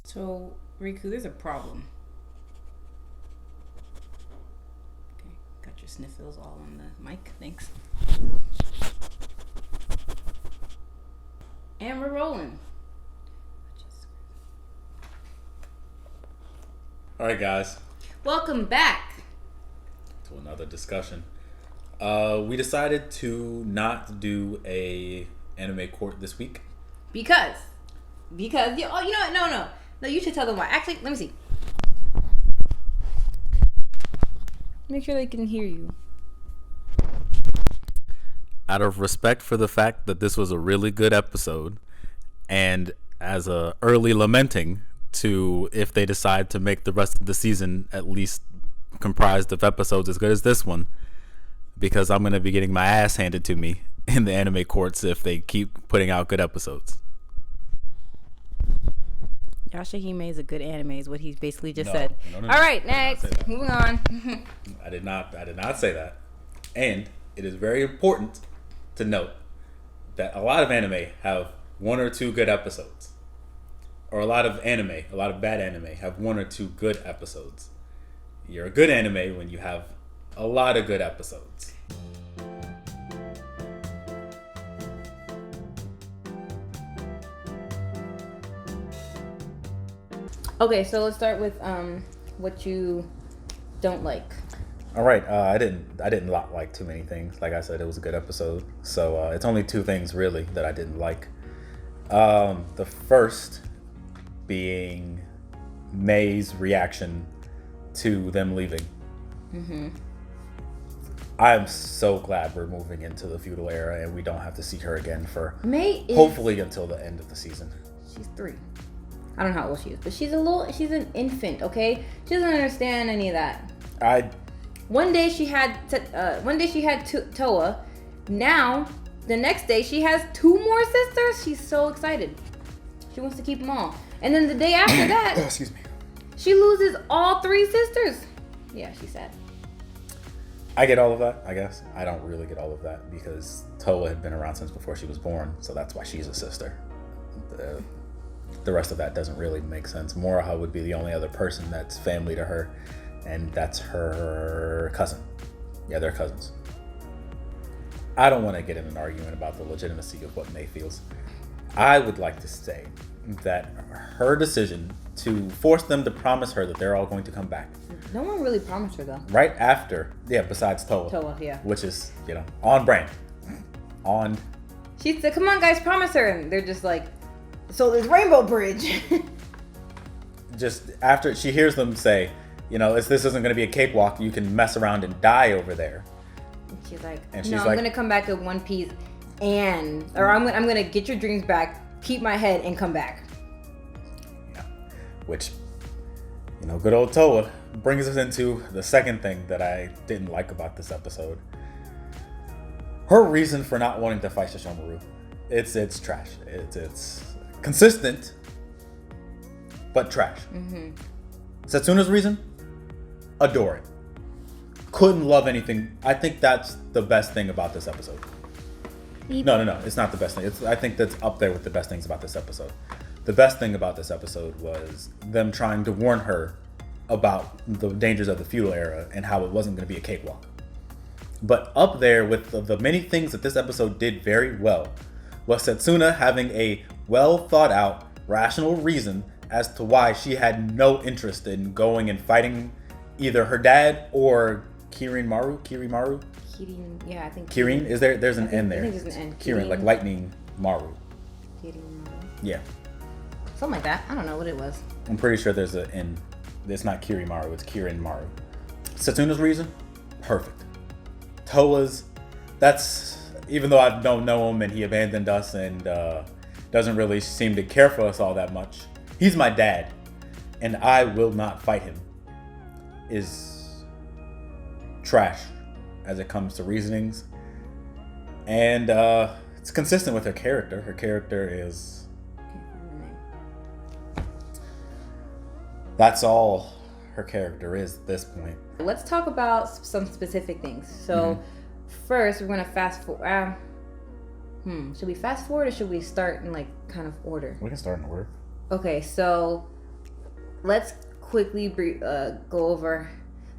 So, Riku, there's a problem. Okay, got your sniffles all on the mic. Thanks. And we're rolling. All right, guys. Welcome back to another discussion. We decided to not do a anime court this week because you know what? No, you should tell them why. Actually, let me see. Make sure they can hear you. out of respect for the fact that this was a really good episode, and as a early lamenting to if they decide to make the rest of the season at least comprised of episodes as good as this one, because I'm going to be getting my ass handed to me in the anime courts if they keep putting out good episodes. Yashahime is a good anime is what he's basically just said. No. All right, next. Moving on. I did not say that. And it is very important to note that a lot of anime have one or two good episodes. Or a lot of bad anime have one or two good episodes. You're a good anime when you have a lot of good episodes. Okay, so let's start with what you don't like. All right, I didn't like too many things. Like I said, it was a good episode. So it's only two things really that I didn't like. The first being May's reaction to them leaving. Mm-hmm. I'm so glad we're moving into the feudal era and we don't have to see her again for hopefully until the end of the season. She's 3. I don't know how old she is, but she's an infant, okay? She doesn't understand any of that. One day she had Toa. Now, the next day she has 2 more sisters. She's so excited. She wants to keep them all. And then the day after that, excuse me, she loses all 3 sisters. Yeah, she's sad. I get all of that, I guess. I don't really get all of that because Toa had been around since before she was born, so that's why she's a sister. The rest of that doesn't really make sense. Moroha would be the only other person that's family to her, and that's her cousin. Yeah, they're cousins. I don't want to get in an argument about the legitimacy of what May feels. I would like to say that her decision to force them to promise her that they're all going to come back. No one really promised her though. Right after, besides Toa. Toa, yeah. Which is, on brand. She said, come on guys, promise her. And they're just like, so there's Rainbow Bridge. Just after she hears them say, this isn't going to be a cakewalk, you can mess around and die over there. And she's like, I'm going to come back in one piece I'm going to get your dreams back, keep my head, and come back. Yeah. Which, good old Toa brings us into the second thing that I didn't like about this episode. Her reason for not wanting to fight Sesshomaru. It's trash. It's consistent, but trash. Mm-hmm. Setsuna's reason? Adore it. Couldn't love anything. I think that's the best thing about this episode. No, it's not the best thing. I think that's up there with the best things about this episode. The best thing about this episode was them trying to warn her about the dangers of the feudal era and how it wasn't going to be a cakewalk. But up there with the many things that this episode did very well was Setsuna having a well thought out, rational reason as to why she had no interest in going and fighting either her dad or Kirimaru. Kirin, yeah, I think. Kirin? There's an N there. I think there's an N. Kirin, like lightning Maru. Kirin Maru. Yeah. Something like that. I don't know what it was. I'm pretty sure there's an N. It's not Kirimaru, it's Kirin Maru. Setsuna's reason? Perfect. Toa's, that's, even though I don't know him and he abandoned us and doesn't really seem to care for us all that much, he's my dad and I will not fight him, is trash as it comes to reasonings. And it's consistent with her character. Her character is, that's all her character is at this point. Let's talk about some specific things. So first we're gonna fast forward. Should we fast forward or should we start in like kind of order? We can start in order. Okay, so let's quickly go over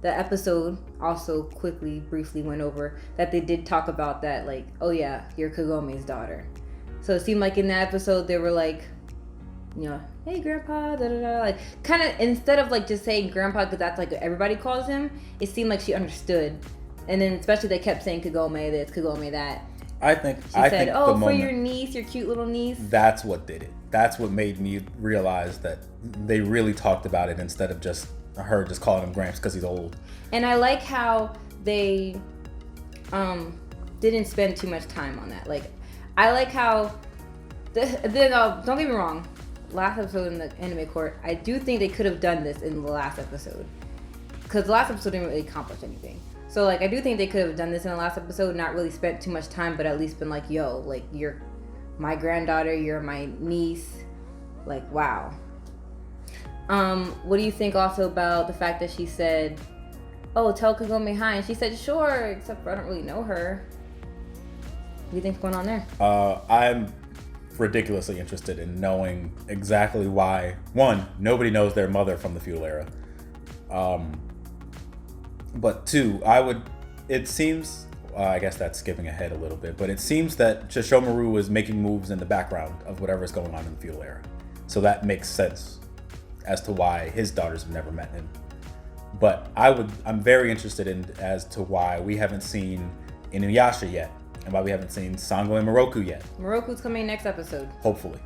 the episode. Also, quickly, briefly went over that they did talk about that, like, oh yeah, you're Kagome's daughter. So it seemed like in that episode they were like, you know, hey grandpa, da da da, like kind of instead of like just saying grandpa because that's like what everybody calls him. It seemed like she understood, and then especially they kept saying Kagome this, Kagome that. I think she said, "Oh, for your niece, your cute little niece." That's what did it. That's what made me realize that they really talked about it instead of just her just calling him Gramps because he's old. And I like how they didn't spend too much time on that. Like, I like how don't get me wrong. Last episode in the anime court, I do think they could have done this in the last episode because the last episode didn't really accomplish anything. So, like, I do think they could have done this in the last episode, not really spent too much time, but at least been like, yo, like, you're my granddaughter, you're my niece. Like, wow. What do you think also about the fact that she said, oh, tell Kagome hi? And she said, sure, except for I don't really know her. What do you think's going on there? I'm ridiculously interested in knowing exactly why. One, nobody knows their mother from the feudal era. But two, it seems, I guess that's skipping ahead a little bit, but it seems that Shishomaru was making moves in the background of whatever's going on in the feudal era. So that makes sense as to why his daughters have never met him. But I'm very interested in as to why we haven't seen Inuyasha yet, and why we haven't seen Sango and Moroku yet. Moroku's coming next episode. Hopefully.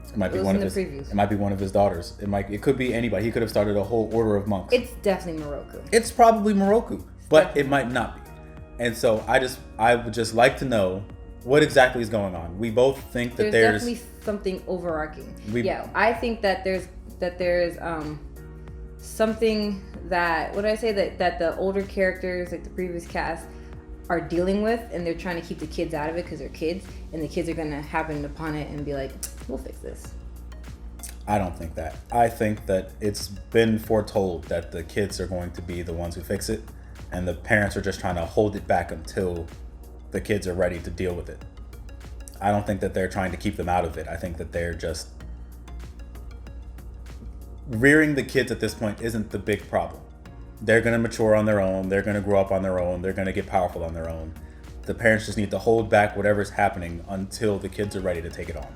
It might be one of his previews. It might be one of his daughters. It could be anybody. He could have started a whole order of monks. It's definitely Moroku. It's probably Moroku, but it might not be. And so I would just like to know what exactly is going on. We both think that there's definitely something overarching. I think that there's something that that the older characters, like the previous cast, are dealing with, and they're trying to keep the kids out of it because they're kids, and the kids are gonna happen upon it and be like, we'll fix this. I don't think that. I think that it's been foretold that the kids are going to be the ones who fix it, and the parents are just trying to hold it back until the kids are ready to deal with it. I don't think that they're trying to keep them out of it. I think that they're just rearing the kids at this point isn't the big problem. They're going to mature on their own. They're going to grow up on their own. They're going to get powerful on their own. The parents just need to hold back whatever's happening until the kids are ready to take it on.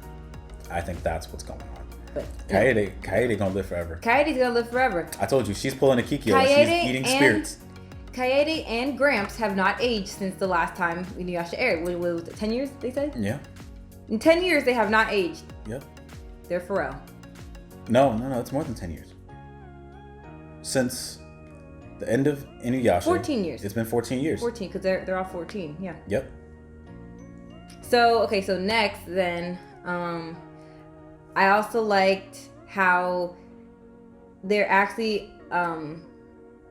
I think that's what's going on. But Kaede gonna live forever. Kaede's gonna live forever. I told you, she's pulling a Kikyo and she's eating spirits. Kaede and Gramps have not aged since the last time Inuyasha aired. What was it, 10 years, they said? Yeah. In 10 years, they have not aged. Yep. They're Pharrell. No, it's more than 10 years. Since the end of Inuyasha. 14 years. It's been 14 years. 14, because they're all 14, yeah. Yep. So next then, I also liked how they're actually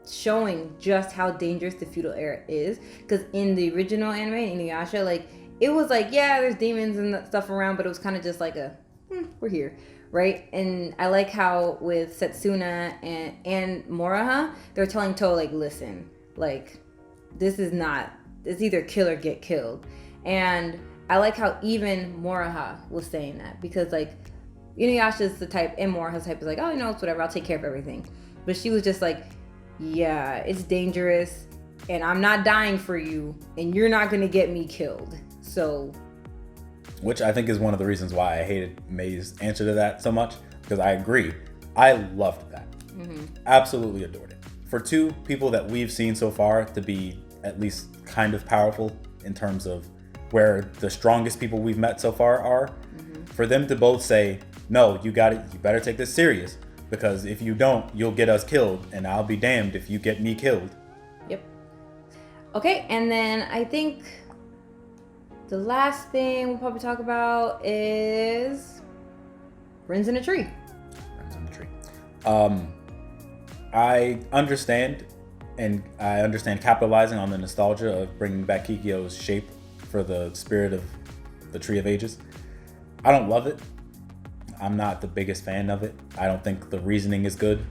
showing just how dangerous the feudal era is. Because in the original anime, Inuyasha, like, it was like, yeah, there's demons and stuff around, but it was kind of just like we're here. Right? And I like how with Setsuna and Moroha, they're telling Toa, like, listen, like, this is not, it's either kill or get killed. And I like how even Moroha was saying that, because, like, Inuyasha's the type, and Moroha's type is like, oh, it's whatever, I'll take care of everything. But she was just like, yeah, it's dangerous, and I'm not dying for you, and you're not gonna get me killed. So... Which I think is one of the reasons why I hated May's answer to that so much, because I agree. I loved that. Mm-hmm. Absolutely adored it. For two people that we've seen so far to be at least kind of powerful in terms of where the strongest people we've met so far are, mm-hmm. for them to both say, no, you got it, you better take this serious, because if you don't, you'll get us killed, and I'll be damned if you get me killed. Yep. Okay, and then I think the last thing we'll probably talk about is Friends in a Tree. Friends in a Tree. I understand capitalizing on the nostalgia of bringing back Kikyo's shape for the spirit of the Tree of Ages. I don't love it. I'm not the biggest fan of it. I don't think the reasoning is good.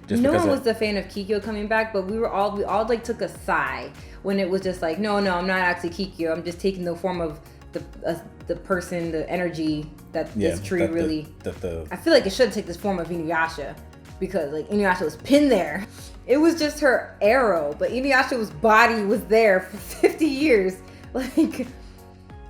No one was a fan of Kikyo coming back, but we all like took a sigh when it was just like, no, I'm not actually Kikyo. I'm just taking the form of the person, the energy that this tree really. I feel like it should take this form of Inuyasha, because like Inuyasha was pinned there. It was just her arrow, but Inuyasha's body was there for 50 years. Like,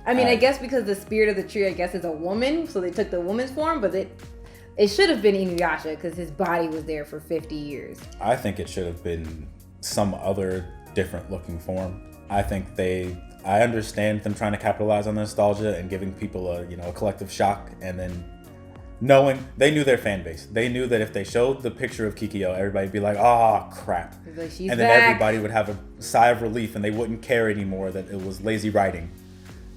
I mean, I guess because the spirit of the tree, I guess, is a woman, so they took the woman's form, but it should have been Inuyasha because his body was there for 50 years. I think it should have been some other different looking form. I think I understand them trying to capitalize on the nostalgia and giving people a collective shock, and then they knew their fan base. They knew that if they showed the picture of Kikyo, everybody'd be like, oh crap. Like, she's and then back. Everybody would have a sigh of relief and they wouldn't care anymore that it was lazy writing.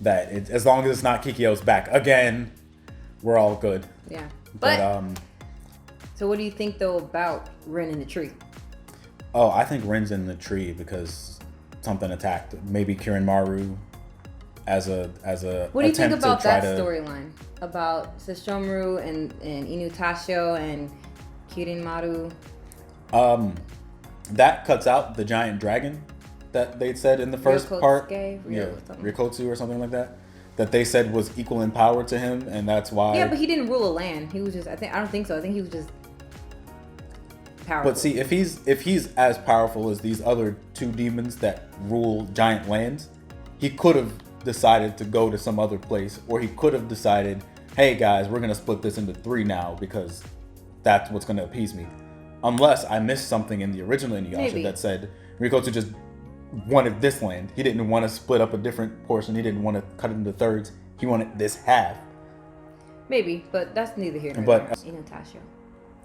That as long as it's not Kikyo's back again, we're all good. Yeah. But so what do you think though about Rin in the tree? Oh, I think Rin's in the tree because something attacked. Maybe Kirin Maru as a what do you think about that storyline about Sesshomaru and Inuyasha and Kirin Maru? That cuts out the giant dragon that they said in the first part. Ryokotsu or something like that. That they said was equal in power to him, and that's why. Yeah, but he didn't rule a land. He was just. I don't think so. I think he was just powerful. But see, if he's as powerful as these other two demons that rule giant lands, he could have decided to go to some other place, or he could have decided, hey guys, we're gonna split this into 3 now because that's what's gonna appease me. Unless I missed something in the original Inuyasha that said Ryokotsu just wanted this land. He didn't want to split up a different portion. He didn't want to cut it into thirds. He wanted this half. Maybe, but that's neither here nor there. Inuyasha.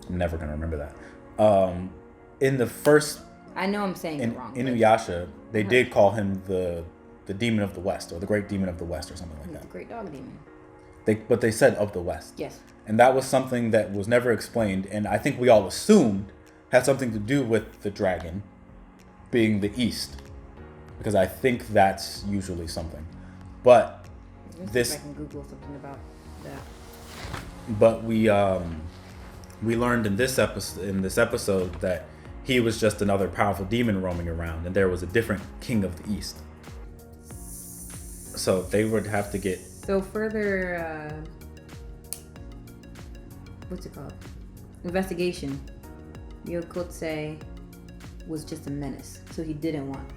I'm never gonna remember that. In the first, I know I'm saying it wrong. Inuyasha, they did call him the demon of the West, or the great demon of the West, or something like that. The great dog demon. But they said of the West. Yes. And that was something that was never explained, and I think we all assumed had something to do with the dragon being the East, because I think that's usually something. But I can Google something about that. But we learned in this episode that he was just another powerful demon roaming around, and there was a different king of the East. So they would have to get further what's it called? Investigation. Ryokotsu was just a menace, so he didn't want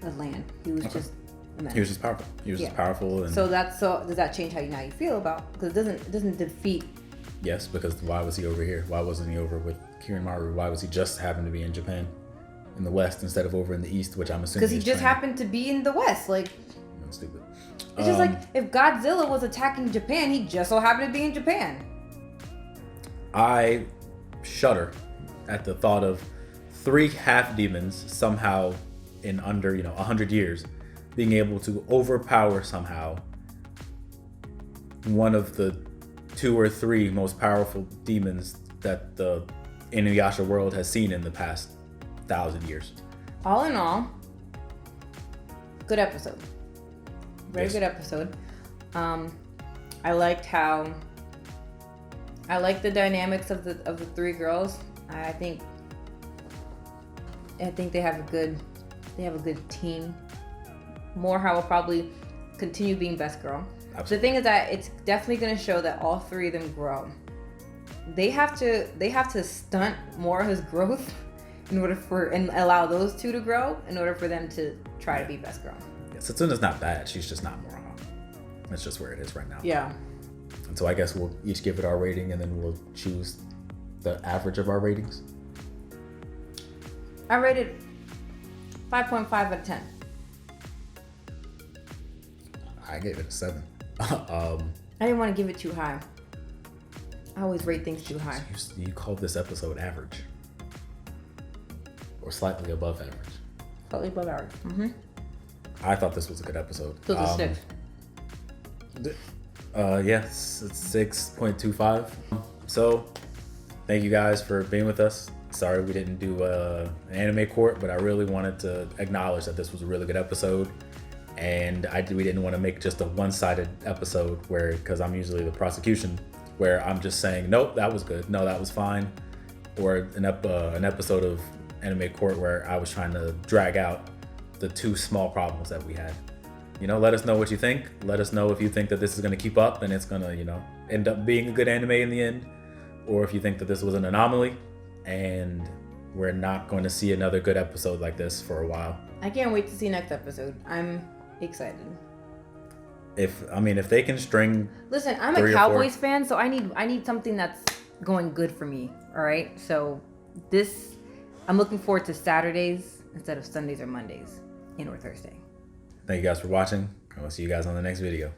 a land. He was just a menace. He was just powerful. He was just powerful, and so does that change how you feel about? Because it doesn't defeat. Yes, because why was he over here? Why wasn't he over with Kirin Maru? Why was he just happened to be in Japan, in the West, instead of over in the East, which I'm assuming? Because he just happened to be in the West, like. That's stupid. It's just like if Godzilla was attacking Japan, he just so happened to be in Japan. I shudder at the thought of 3 half demons somehow in under 100 years being able to overpower somehow one of the 2 or 3 most powerful demons that the Inuyasha world has seen in the past 1,000 years. All in all, good episode. Very good episode. I liked the dynamics of the 3 girls. I think they have a good team. Morehouse will probably continue being best girl. Absolutely. The thing is that it's definitely going to show that all 3 of them grow. They have to stunt Morehouse growth in order and allow those 2 to grow in order for them to try to be best girl. Yeah, Satsuna's not bad. She's just not Morehouse. That's just where it is right now. Yeah. And so I guess we'll each give it our rating, and then we'll choose the average of our ratings. I rated 5.5 out of 10. I gave it a 7. I didn't want to give it too high. I always rate things too high. You called this episode average. Or slightly above average. Slightly above average. Mm-hmm. I thought this was a good episode. So it's a 6. Yes, it's 6.25. So, thank you guys for being with us. Sorry we didn't do an anime court, but I really wanted to acknowledge that this was a really good episode. And we didn't want to make just a one-sided episode because I'm usually the prosecution, where I'm just saying, nope, that was good. No, that was fine. or an episode of Anime Court where I was trying to drag out the 2 small problems that we had. Let us know what you think. Let us know if you think that this is going to keep up and it's going to, end up being a good anime in the end, or if you think that this was an anomaly and we're not going to see another good episode like this for a while. I can't wait to see next episode. I'm excited. If they can string. Listen, I'm a Cowboys fan, so I need something that's going good for me. All right, so I'm looking forward to Saturdays instead of Sundays or Mondays or Thursday. Thank you guys for watching. I will see you guys on the next video.